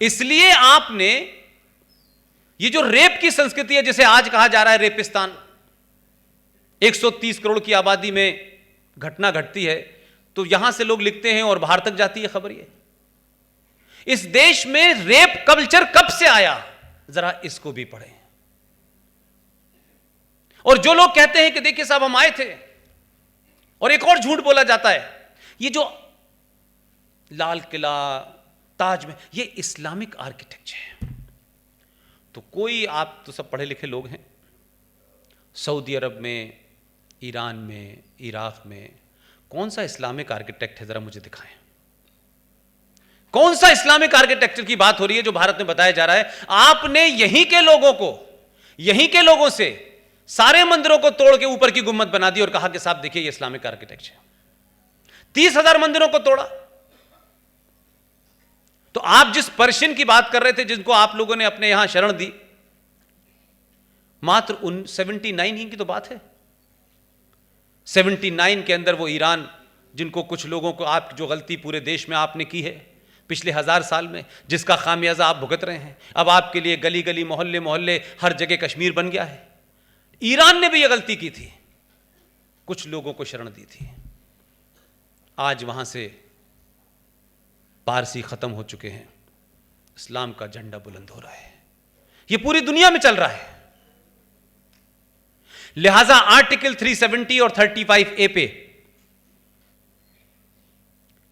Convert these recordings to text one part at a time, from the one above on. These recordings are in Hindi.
इसलिए आपने ये जो रेप की संस्कृति है, जिसे आज कहा जा रहा है रेपिस्तान, 130 करोड़ की आबादी में घटना घटती है, तो यहां से लोग लिखते हैं और बाहर तक जाती है खबर। ये इस देश में रेप कल्चर कब से आया, जरा इसको भी पढ़ें। और जो लोग कहते हैं कि देखिए साहब हम आए थे, और एक और झूठ बोला जाता है, ये जो लाल किला, ताजमहल, ये इस्लामिक आर्किटेक्चर है। तो कोई, आप तो सब पढ़े लिखे लोग हैं, सऊदी अरब में, ईरान में, इराक में कौन सा इस्लामिक आर्किटेक्ट है, जरा मुझे दिखाएं। कौन सा इस्लामिक आर्किटेक्चर की बात हो रही है जो भारत में बताया जा रहा है? आपने यहीं के लोगों को, यहीं के लोगों से सारे मंदिरों को तोड़ के ऊपर की गुम्मद बना दी और कहा कि साहब देखिए ये इस्लामिक आर्किटेक्चर। 30,000 मंदिरों को तोड़ा। तो आप जिस पर्शियन की बात कर रहे थे, जिनको आप लोगों ने अपने यहां शरण दी, मात्र 79 ही की तो बात है। 79 के अंदर वो ईरान, जिनको कुछ लोगों को, आप जो गलती पूरे देश में आपने की है पिछले 1000 साल में, जिसका खामियाजा आप भुगत रहे हैं, अब आपके लिए गली गली, मोहल्ले मोहल्ले, हर जगह कश्मीर बन गया है। ईरान ने भी यह गलती की थी, कुछ लोगों को शरण दी थी। आज वहां से पारसी खत्म हो चुके हैं, इस्लाम का झंडा बुलंद हो रहा है। यह पूरी दुनिया में चल रहा है। लिहाजा आर्टिकल 370 और 35A पे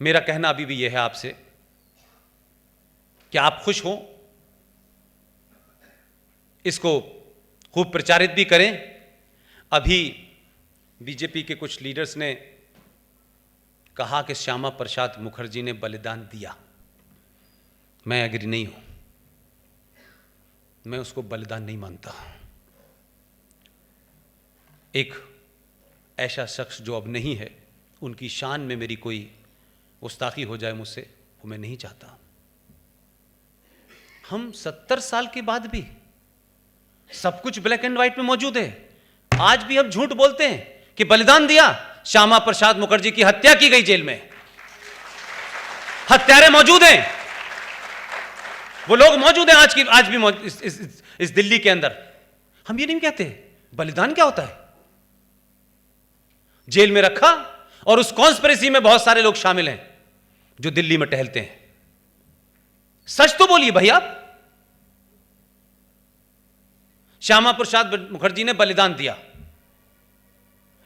मेरा कहना अभी भी यह है आपसे कि आप खुश हो, इसको खूब प्रचारित भी करें। अभी बीजेपी के कुछ लीडर्स ने कहा कि श्यामा प्रसाद मुखर्जी ने बलिदान दिया। मैं एग्री नहीं हूं, मैं उसको बलिदान नहीं मानता। एक ऐसा शख्स जो अब नहीं है, उनकी शान में मेरी कोई गुस्ताखी हो जाए मुझसे, वो मैं नहीं चाहता। हम 70 साल के बाद भी सब कुछ ब्लैक एंड व्हाइट में मौजूद है। आज भी हम झूठ बोलते हैं कि बलिदान दिया, श्यामा प्रसाद मुखर्जी की हत्या की गई, जेल में हत्यारे मौजूद हैं, वो लोग मौजूद हैं आज भी इस दिल्ली के अंदर। हम ये नहीं कहते बलिदान क्या होता है। जेल में रखा, और उस कॉन्स्पिरेसी में बहुत सारे लोग शामिल हैं जो दिल्ली में टहलते हैं। सच तो बोलिए भाई आप। श्यामा प्रसाद मुखर्जी ने बलिदान दिया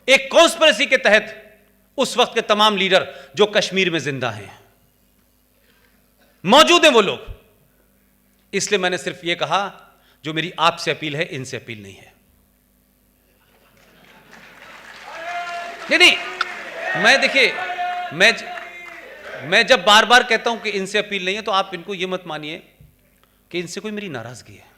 एक कॉन्स्पिरेसी के तहत। उस वक्त के तमाम लीडर जो कश्मीर में जिंदा हैं, मौजूद हैं वो लोग। इसलिए मैंने सिर्फ ये कहा, जो मेरी आपसे अपील है, इनसे अपील नहीं है। नहीं, मैं देखिए, मैं जब बार बार कहता हूं कि इनसे अपील नहीं है, तो आप इनको ये मत मानिए कि इनसे कोई मेरी नाराजगी है।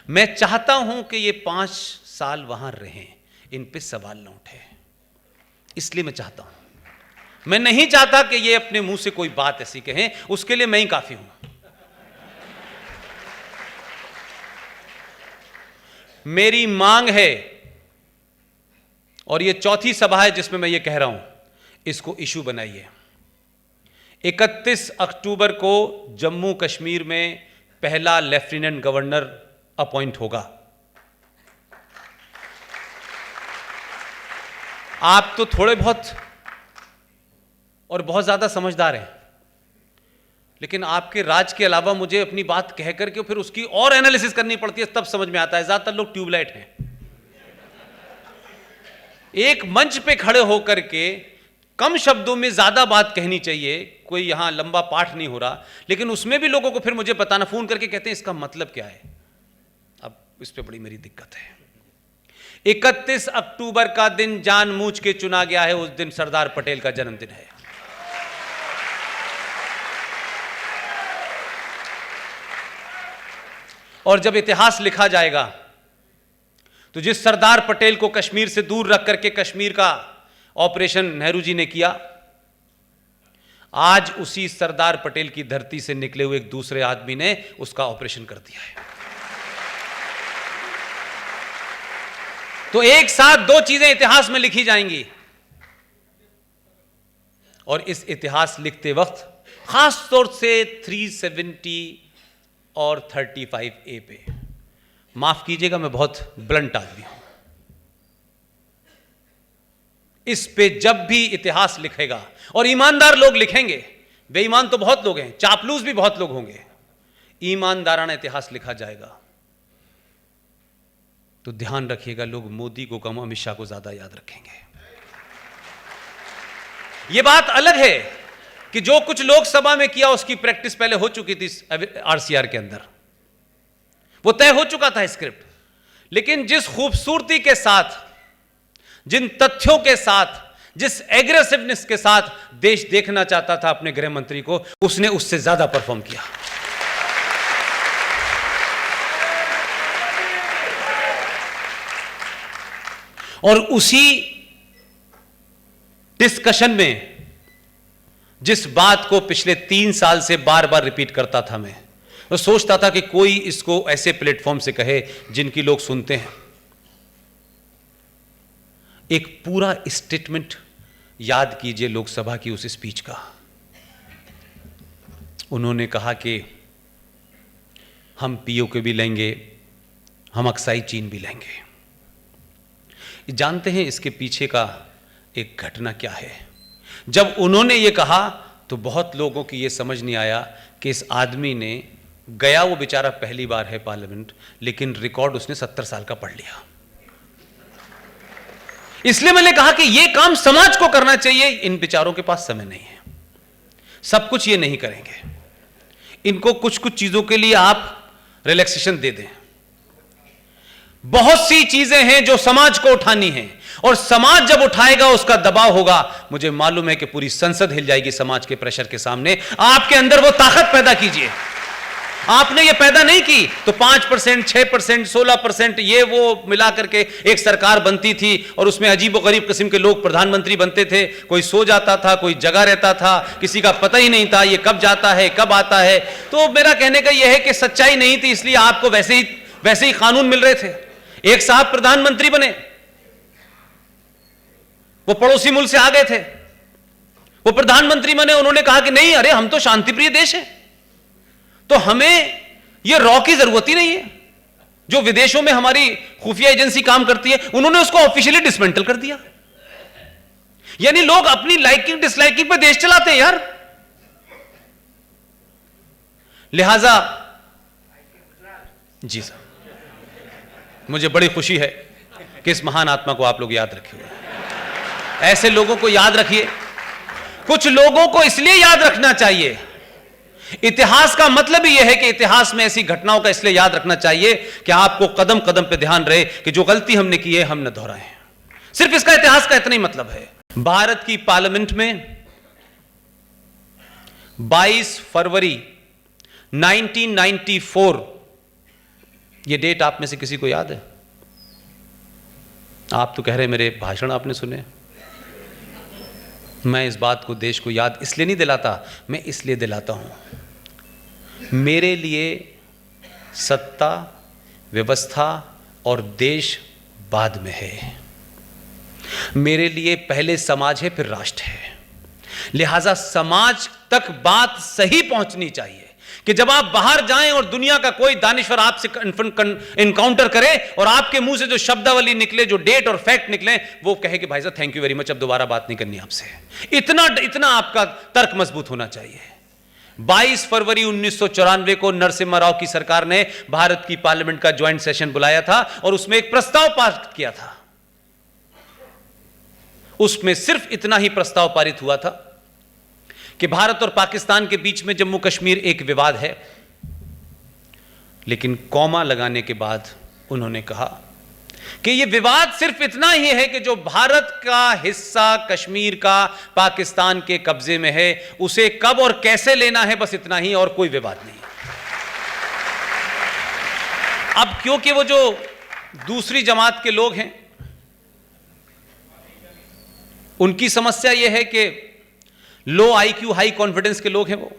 मैं चाहता हूं कि ये 5 साल वहां रहें, इन पे सवाल न उठे, इसलिए मैं चाहता हूं। मैं नहीं चाहता कि ये अपने मुंह से कोई बात ऐसी कहें, उसके लिए मैं ही काफी हूं। मेरी मांग है, और ये चौथी सभा है जिसमें मैं ये कह रहा हूं, इसको इशू बनाइए। 31 अक्टूबर को जम्मू कश्मीर में पहला लेफ्टिनेंट गवर्नर अपॉइंट होगा। आप तो थोड़े बहुत और बहुत ज्यादा समझदार हैं, लेकिन आपके राज के अलावा मुझे अपनी बात कह करके फिर उसकी और एनालिसिस करनी पड़ती है, तब समझ में आता है। ज्यादातर लोग ट्यूबलाइट हैं। एक मंच पे खड़े होकर के कम शब्दों में ज्यादा बात कहनी चाहिए। कोई यहां लंबा पाठ नहीं हो रहा, लेकिन उसमें भी लोगों को फिर मुझे बताना, फोन करके कहते हैं इसका मतलब क्या है। अब इस पे बड़ी मेरी दिक्कत है। 31 अक्टूबर का दिन जानबूझ के चुना गया है। उस दिन सरदार पटेल का जन्मदिन है। और जब इतिहास लिखा जाएगा, तो जिस सरदार पटेल को कश्मीर से दूर रख करके कश्मीर का ऑपरेशन नेहरू जी ने किया, आज उसी सरदार पटेल की धरती से निकले हुए एक दूसरे आदमी ने उसका ऑपरेशन कर दिया है। तो एक साथ 2 चीजें इतिहास में लिखी जाएंगी, और इस इतिहास लिखते वक्त खास तौर से 370 और 35A पे। माफ कीजिएगा, मैं बहुत ब्लंट आदमी हूं। इस पे जब भी इतिहास लिखेगा, और ईमानदार लोग लिखेंगे, बेईमान तो बहुत लोग हैं, चापलूस भी बहुत लोग होंगे, ईमानदाराना इतिहास लिखा जाएगा तो ध्यान रखिएगा, लोग मोदी को कम अमित शाह को ज्यादा याद रखेंगे। यह बात अलग है कि जो कुछ लोकसभा में किया उसकी प्रैक्टिस पहले हो चुकी थी आरसीआर के अंदर, वो तय हो चुका था स्क्रिप्ट। लेकिन जिस खूबसूरती के साथ, जिन तथ्यों के साथ, जिस एग्रेसिवनेस के साथ देश देखना चाहता था अपने गृह मंत्री को, उसने उससे ज्यादा परफॉर्म किया। और उसी डिस्कशन में जिस बात को पिछले 3 साल से बार बार रिपीट करता था, मैं तो सोचता था कि कोई इसको ऐसे प्लेटफॉर्म से कहे जिनकी लोग सुनते हैं। एक पूरा स्टेटमेंट याद कीजिए लोकसभा की उस स्पीच का। उन्होंने कहा कि हम पीओके भी लेंगे, हम अक्साई चीन भी लेंगे। जानते हैं इसके पीछे का एक घटना क्या है? जब उन्होंने ये कहा तो बहुत लोगों की ये समझ नहीं आया कि इस आदमी ने, गया वो बेचारा पहली बार है पार्लियामेंट, लेकिन रिकॉर्ड उसने 70 साल का पढ़ लिया। इसलिए मैंने कहा कि यह काम समाज को करना चाहिए, इन बेचारों के पास समय नहीं है, सब कुछ ये नहीं करेंगे। इनको कुछ कुछ चीजों के लिए आप रिलैक्सेशन दे दें। बहुत सी चीजें हैं जो समाज को उठानी है, और समाज जब उठाएगा उसका दबाव होगा, मुझे मालूम है कि पूरी संसद हिल जाएगी समाज के प्रेशर के सामने। आपके अंदर वो ताकत पैदा कीजिए। आपने ये पैदा नहीं की तो 5%, 6%, 16% ये वो मिला करके एक सरकार बनती थी, और उसमें अजीबोगरीब किस्म के लोग प्रधानमंत्री बनते थे। कोई सो जाता था, कोई जगा रहता था, किसी का पता ही नहीं था ये कब जाता है कब आता है। तो मेरा कहने का यह है कि सच्चाई नहीं थी, इसलिए आपको वैसे ही कानून मिल रहे थे। एक साहब प्रधानमंत्री बने, वो पड़ोसी मुल्क से आ गए थे, वो प्रधानमंत्री बने, उन्होंने कहा कि नहीं, अरे हम तो शांतिप्रिय देश है, तो हमें यह रॉ की जरूरत ही नहीं है। जो विदेशों में हमारी खुफिया एजेंसी काम करती है, उन्होंने उसको ऑफिशियली डिसमेंटल कर दिया। यानी लोग अपनी लाइकिंग डिसलाइकिंग पे देश चलाते हैं यार। लिहाजा जी साहब, मुझे बड़ी खुशी है कि इस महान आत्मा को आप लोग याद रखे हुए। ऐसे लोगों को याद रखिए। कुछ लोगों को इसलिए याद रखना चाहिए, इतिहास का मतलब ही यह है कि इतिहास में ऐसी घटनाओं का इसलिए याद रखना चाहिए कि आपको कदम कदम पे ध्यान रहे कि जो गलती हमने की है हम न दोहराएं। सिर्फ इसका इतिहास का इतना ही मतलब है। भारत की पार्लियामेंट में 22 फरवरी 1994, यह डेट आप में से किसी को याद है? आप तो कह रहे मेरे भाषण आपने सुने। मैं इस बात को देश को याद इसलिए नहीं दिलाता, मैं इसलिए दिलाता हूं, मेरे लिए सत्ता, व्यवस्था और देश बाद में है। मेरे लिए पहले समाज है, फिर राष्ट्र है। लिहाजा समाज तक बात सही पहुंचनी चाहिए कि जब आप बाहर जाएं और दुनिया का कोई दानिश्वर आपसे इनकाउंटर करे और आपके मुंह से जो शब्दावली निकले, जो डेट और फैक्ट निकले, वो कहे कि भाई साहब थैंक यू वेरी मच, अब दोबारा बात नहीं करनी आपसे। इतना आपका तर्क मजबूत होना चाहिए। 22 फरवरी 1994 को नरसिम्हा राव की सरकार ने भारत की पार्लियामेंट का ज्वाइंट सेशन बुलाया था और उसमें एक प्रस्ताव पास किया था। उसमें सिर्फ इतना ही प्रस्ताव पारित हुआ था कि भारत और पाकिस्तान के बीच में जम्मू कश्मीर एक विवाद है, लेकिन कॉमा लगाने के बाद उन्होंने कहा कि यह विवाद सिर्फ इतना ही है कि जो भारत का हिस्सा कश्मीर का पाकिस्तान के कब्जे में है, उसे कब और कैसे लेना है, बस इतना ही, और कोई विवाद नहीं। अब क्योंकि वो जो दूसरी जमात के लोग हैं, उनकी समस्या यह है कि लो आईक्यू हाई कॉन्फिडेंस के लोग हैं वो,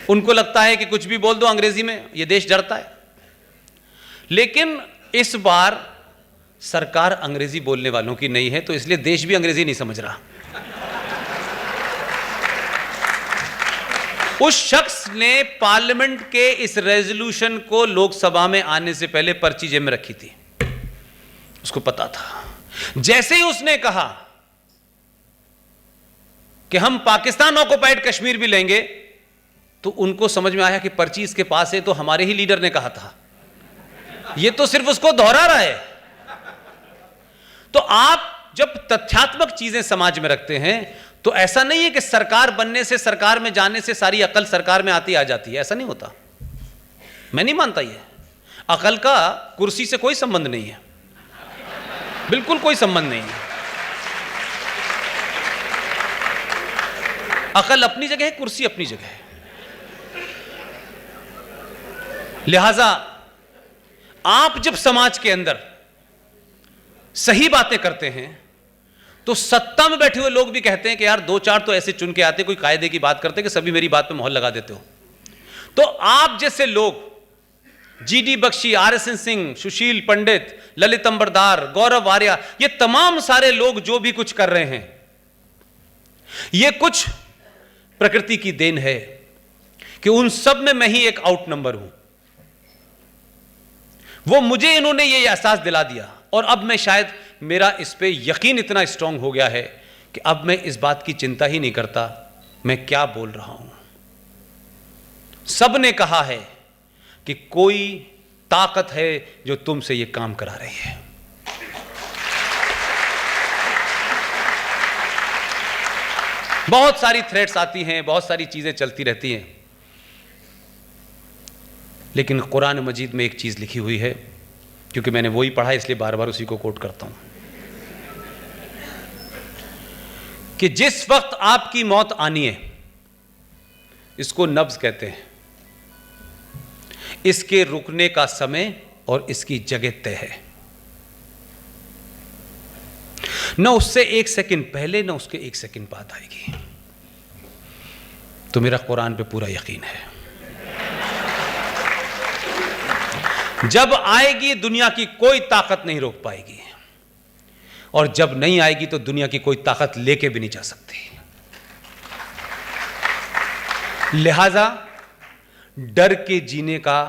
उनको लगता है कि कुछ भी बोल दो अंग्रेजी में, ये देश डरता है। लेकिन इस बार सरकार अंग्रेजी बोलने वालों की नहीं है, तो इसलिए देश भी अंग्रेजी नहीं समझ रहा। उस शख्स ने पार्लियामेंट के इस रेजोल्यूशन को लोकसभा में आने से पहले पर्ची जेब में रखी थी, उसको पता था। जैसे ही उसने कहा कि हम पाकिस्तान ऑक्युपाइड कश्मीर भी लेंगे, तो उनको समझ में आया कि पर्ची इसके पास है, तो हमारे ही लीडर ने कहा था, ये तो सिर्फ उसको दोहरा रहा है। तो आप जब तथ्यात्मक चीजें समाज में रखते हैं, तो ऐसा नहीं है कि सरकार बनने से, सरकार में जाने से सारी अकल सरकार में आती आ जाती है, ऐसा नहीं होता। मैं नहीं मानता ये। अकल का कुर्सी से कोई संबंध नहीं है, बिल्कुल कोई संबंध नहीं है। अकल अपनी जगह है, कुर्सी अपनी जगह है। लिहाजा आप जब समाज के अंदर सही बातें करते हैं, तो सत्ता में बैठे हुए लोग भी कहते हैं कि यार दो चार तो ऐसे चुन के आते, कोई कायदे की बात करते कि सभी मेरी बात पे मोहर लगा देते हो। तो आप जैसे लोग, जीडी बख्शी, आरएसएन सिंह, सुशील पंडित, ललित अंबरदार, गौरव आर्या, ये तमाम सारे लोग जो भी कुछ कर रहे हैं, ये कुछ प्रकृति की देन है कि उन सब में मैं ही एक आउट नंबर हूं। वो मुझे इन्होंने ये एहसास दिला दिया, और अब मैं शायद, मेरा इस पे यकीन इतना स्ट्रांग हो गया है कि अब मैं इस बात की चिंता ही नहीं करता मैं क्या बोल रहा हूं। सब ने कहा है कि कोई ताकत है जो तुमसे ये काम करा रही है। बहुत सारी थ्रेट्स आती हैं, बहुत सारी चीजें चलती रहती हैं, लेकिन कुरान मजीद में एक चीज लिखी हुई है, क्योंकि मैंने वही पढ़ा इसलिए बार बार उसी को कोट करता हूं, कि जिस वक्त आपकी मौत आनी है, इसको नब्ज कहते हैं, इसके रुकने का समय और इसकी जगह तय है। न उससे एक सेकंड पहले, न उसके एक सेकंड बाद आएगी। तो मेरा कुरान पे पूरा यकीन है, जब आएगी दुनिया की कोई ताकत नहीं रोक पाएगी, और जब नहीं आएगी तो दुनिया की कोई ताकत लेके भी नहीं जा सकती। लिहाजा डर के जीने का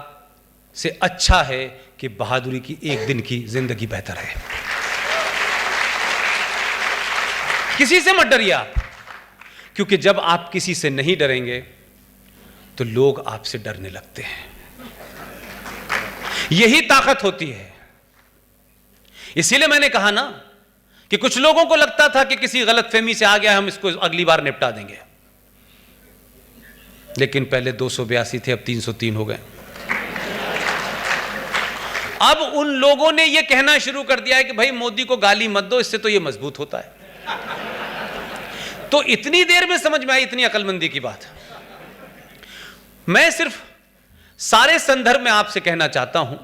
से अच्छा है कि बहादुरी की एक दिन की जिंदगी बेहतर है। किसी से मत डरिए आप, क्योंकि जब आप किसी से नहीं डरेंगे तो लोग आपसे डरने लगते हैं। यही ताकत होती है। इसीलिए मैंने कहा ना कि कुछ लोगों को लगता था कि किसी गलतफहमी से आ गया, हम इसको अगली बार निपटा देंगे, लेकिन पहले 282 थे, अब 303 हो गए। अब उन लोगों ने यह कहना शुरू कर दिया है कि भाई मोदी को गाली मत दो, इससे तो यह मजबूत होता है। तो इतनी देर में समझ में आई इतनी अकलमंदी की बात। मैं सिर्फ सारे संदर्भ में आपसे कहना चाहता हूं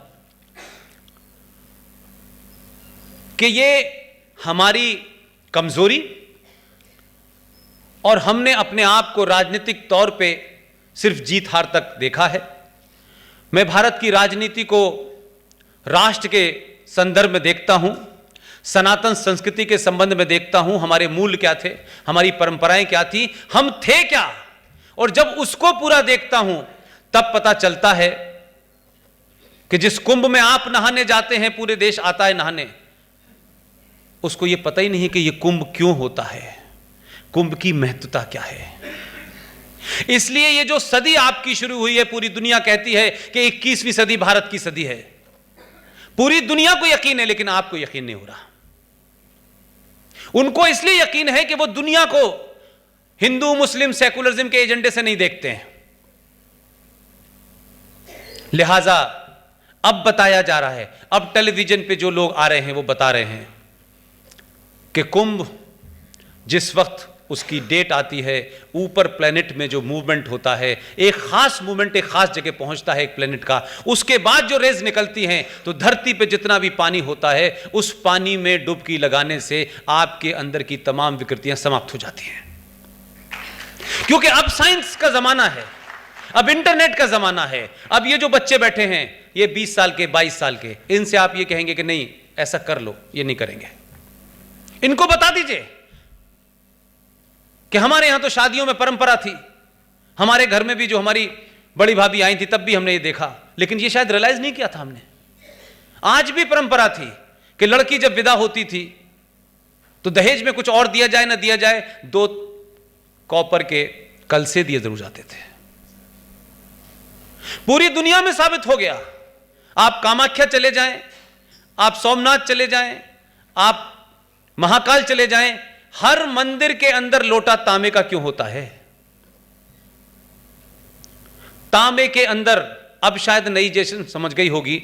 कि यह हमारी कमजोरी, और हमने अपने आप को राजनीतिक तौर पे सिर्फ जीत हार तक देखा है। मैं भारत की राजनीति को राष्ट्र के संदर्भ में देखता हूं, सनातन संस्कृति के संबंध में देखता हूं, हमारे मूल क्या थे, हमारी परंपराएं क्या थी, हम थे क्या, और जब उसको पूरा देखता हूं तब पता चलता है कि जिस कुंभ में आप नहाने जाते हैं, पूरे देश आता है नहाने, उसको यह पता ही नहीं कि यह कुंभ क्यों होता है, कुंभ की महत्वता क्या है। इसलिए ये जो सदी आपकी शुरू हुई है, पूरी दुनिया कहती है कि 21वीं सदी भारत की सदी है। पूरी दुनिया को यकीन है, लेकिन आपको यकीन नहीं हो रहा। उनको इसलिए यकीन है कि वो दुनिया को हिंदू मुस्लिम सेकुलरिज्म के एजेंडे से नहीं देखते हैं। लिहाजा अब बताया जा रहा है, अब टेलीविजन पे जो लोग आ रहे हैं वो बता रहे हैं कि कुंभ जिस वक्त उसकी डेट आती है, ऊपर प्लेनेट में जो मूवमेंट होता है, एक खास मूवमेंट एक खास जगह पहुंचता है एक प्लेनेट का, उसके बाद जो रेज निकलती हैं तो धरती पे जितना भी पानी होता है उस पानी में डुबकी लगाने से आपके अंदर की तमाम विकृतियां समाप्त हो जाती हैं। क्योंकि अब साइंस का जमाना है, अब इंटरनेट का जमाना है। अब ये जो बच्चे बैठे हैं, ये 20 साल के 22 साल के, इनसे आप ये कहेंगे कि नहीं ऐसा कर लो, ये नहीं करेंगे। इनको बता दीजिए कि हमारे यहां तो शादियों में परंपरा थी, हमारे घर में भी जो हमारी बड़ी भाभी आई थी तब भी हमने ये देखा, लेकिन ये शायद रियलाइज नहीं किया था हमने। आज भी परंपरा थी कि लड़की जब विदा होती थी तो दहेज में कुछ और दिया जाए ना दिया जाए, 2 कॉपर के कलसे दिए जरूर जाते थे। पूरी दुनिया में साबित हो गया, आप कामाख्या चले जाएं, आप सोमनाथ चले जाएं, आप महाकाल चले जाएं, हर मंदिर के अंदर लोटा तांबे का क्यों होता है? तांबे के अंदर, अब शायद नई जेशन समझ गई होगी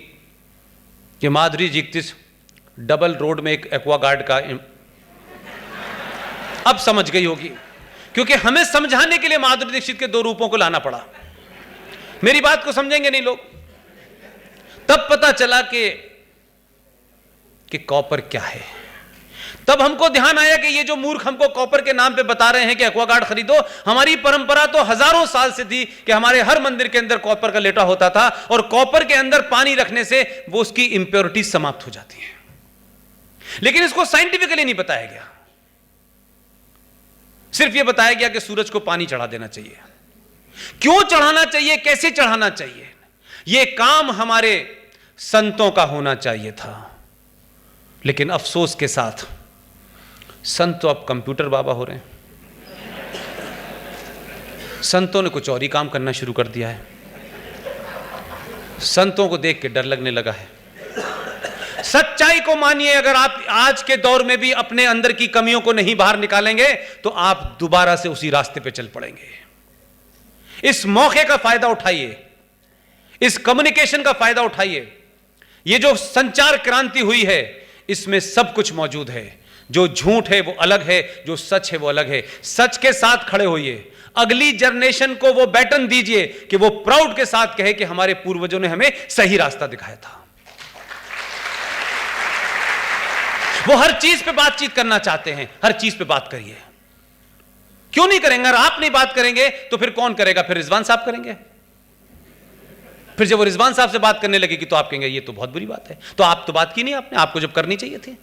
कि माधुरी दीक्षित डबल रोड में एक एक्वागार्ड का, अब समझ गई होगी, क्योंकि हमें समझाने के लिए माधुरी दीक्षित के 2 रूपों को लाना पड़ा। मेरी बात को समझेंगे नहीं लोग। तब पता चला कि कॉपर क्या है। तब हमको ध्यान आया कि ये जो मूर्ख हमको कॉपर के नाम पे बता रहे हैं कि एक्वागार्ड खरीदो, हमारी परंपरा तो हजारों साल से थी कि हमारे हर मंदिर के अंदर कॉपर का लेटा होता था, और कॉपर के अंदर पानी रखने से वो उसकी इंप्योरिटी समाप्त हो जाती है। लेकिन इसको साइंटिफिकली नहीं बताया गया, सिर्फ ये बताया गया कि सूरज को पानी चढ़ा देना चाहिए। क्यों चढ़ाना चाहिए, कैसे चढ़ाना चाहिए, यह काम हमारे संतों का होना चाहिए था। लेकिन अफसोस के साथ संत तो अब कंप्यूटर बाबा हो रहे हैं। संतों ने कुछ और ही काम करना शुरू कर दिया है। संतों को देख के डर लगने लगा है। सच्चाई को मानिए, अगर आप आज के दौर में भी अपने अंदर की कमियों को नहीं बाहर निकालेंगे तो आप दोबारा से उसी रास्ते पे चल पड़ेंगे। इस मौके का फायदा उठाइए, इस कम्युनिकेशन का फायदा उठाइए। ये जो संचार क्रांति हुई है इसमें सब कुछ मौजूद है। जो झूठ है वो अलग है, जो सच है वो अलग है। सच के साथ खड़े होइए, अगली जनरेशन को वो बैटन दीजिए कि वो प्राउड के साथ कहे कि हमारे पूर्वजों ने हमें सही रास्ता दिखाया था। वो हर चीज पे बातचीत करना चाहते हैं, हर चीज पे बात करिए। क्यों नहीं करेंगे? अगर आप नहीं बात करेंगे तो फिर कौन करेगा? फिर रिजवान साहब करेंगे। फिर जब वो रिजवान साहब से बात करने लगेगी तो आप कहेंगे ये तो बहुत बुरी बात है। तो आप तो बात की नहीं, आपने, आपको जब करनी चाहिए थी।